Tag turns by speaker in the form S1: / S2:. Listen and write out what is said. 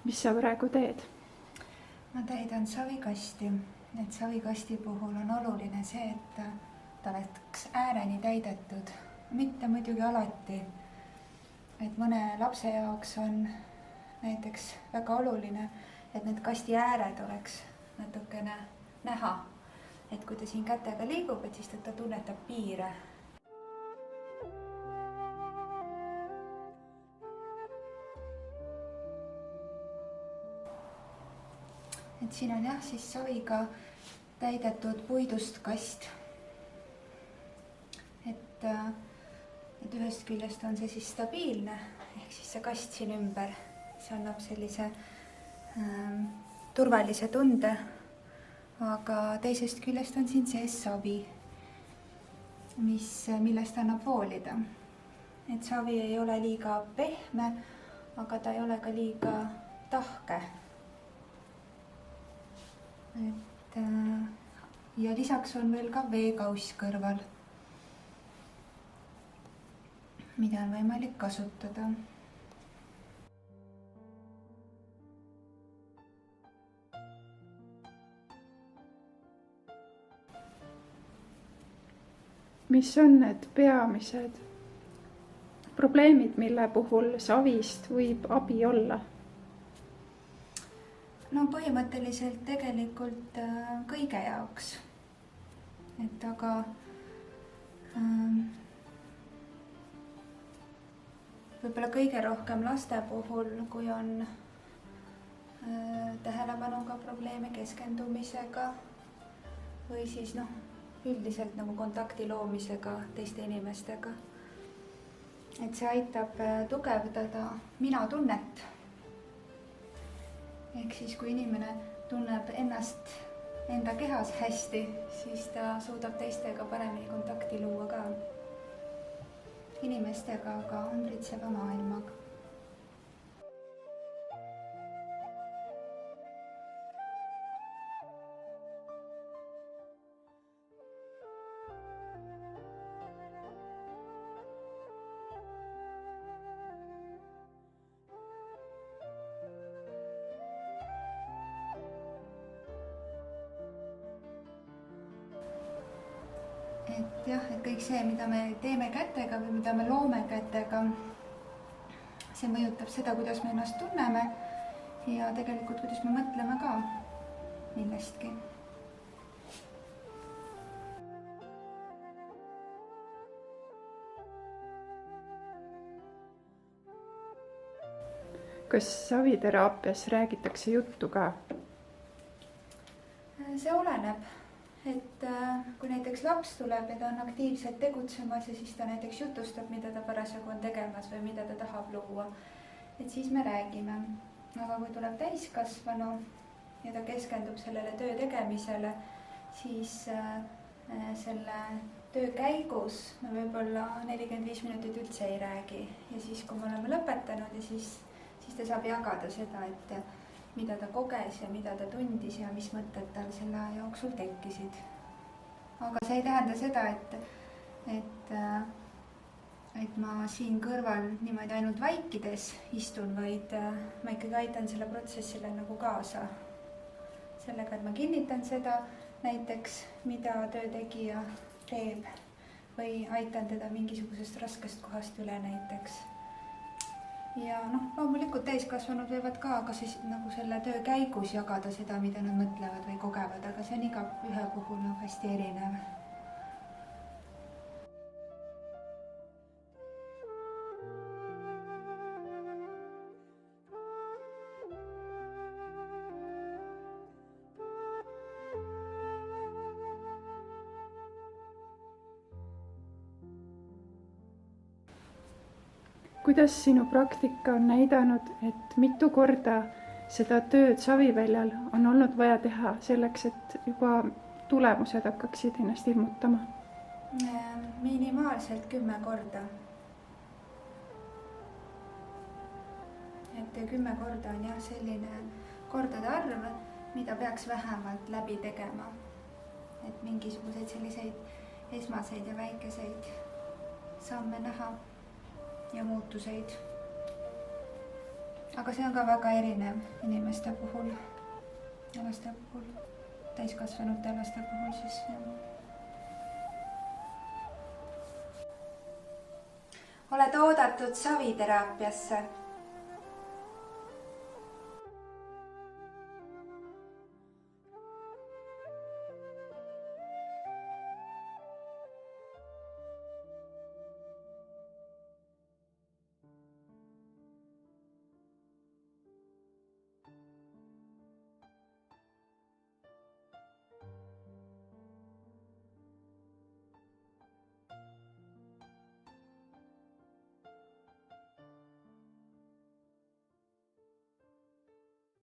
S1: mis sa praegu teed?
S2: Ma täidan savikasti. Et savikasti puhul on oluline see, et ta oleks ääreni täidetud. Mitte muidugi alati. Et mõne lapse jaoks on näiteks väga oluline, et need kasti ääred oleks natukene näha. Et kui ta siin kätega liigub, et siis ta tunnetab piire. Et siin on jah, siis saviga täidetud puidust kast. Et ühest küljest on see siis stabiilne, ehk siis see kast siin ümber. See annab sellise turvalise tunde, aga teisest küljest on siin sees savi, millest annab voolida. Et savi ei ole liiga pehme, aga ta ei ole ka liiga tahke. Ja lisaks on veel ka veekauss kõrval, mida on võimalik kasutada.
S1: Mis on need peamised probleemid, mille puhul savist võib abi olla?
S2: No põhimõtteliselt tegelikult kõige jaoks. Et aga võib-olla kõige rohkem laste puhul, kui on tähelepanuga probleeme keskendumisega või siis üldiselt nagu kontakti loomisega teiste inimestega. Et see aitab tugevdada mina-tunnet. Ehk siis, kui inimene tunneb ennast enda kehas hästi, siis ta suudab teistega paremini kontakti luua ka. Inimestega, aga ümbritseva maailmaga. Et jah, et kõik see, mida me teeme kätega või mida me loome kätega, see mõjutab seda, kuidas me ennast tunneme ja tegelikult, kuidas me mõtleme ka millestki.
S1: Kas saviteraapias räägitakse juttu ka?
S2: See oleneb. Et kui näiteks laps tuleb ja ta on aktiivselt tegutsemas ja siis ta näiteks jutustab, mida ta parasjagu on tegemas või mida ta tahab luua, et siis me räägime. Aga kui tuleb täiskasvanu ja ta keskendub sellele töö tegemisele, siis selle töö käigus me võib-olla 45 minutit üldse ei räägi. Ja siis, kui me oleme lõpetanud, ja siis ta saab jagada seda, et mida ta koges ja mida ta tundis ja mis mõtted tal selle aja jooksul tekkisid. Aga see ei tähenda seda, et ma siin kõrval niimoodi ainult vaikides istun, vaid ma ikkagi aitan selle protsessile nagu kaasa. Sellega, et ma kinnitan seda näiteks, mida töötegija teeb või aitan teda mingisugusest raskest kohast üle näiteks. Ja loomulikult täiskasvanud võivad ka siis nagu selle töö käigus jagada seda, mida nad mõtlevad või kogevad, aga see on iga ühe puhul hästi erinev.
S1: Kuidas sinu praktika on näidanud, et mitu korda seda tööd saviväljal on olnud vaja teha selleks, et juba tulemused hakkaksid ennast ilmutama?
S2: Minimaalselt 10 korda. Et 10 korda on jah selline kordade arv, mida peaks vähemalt läbi tegema. Et mingisuguseid selliseid esmaseid ja väikeseid samme näha ja muutuseid. aga see on ka väga erinev inimeste puhul ja laste puhul, täiskasvanute laste puhul siis. oled oodatud saviteraapiasse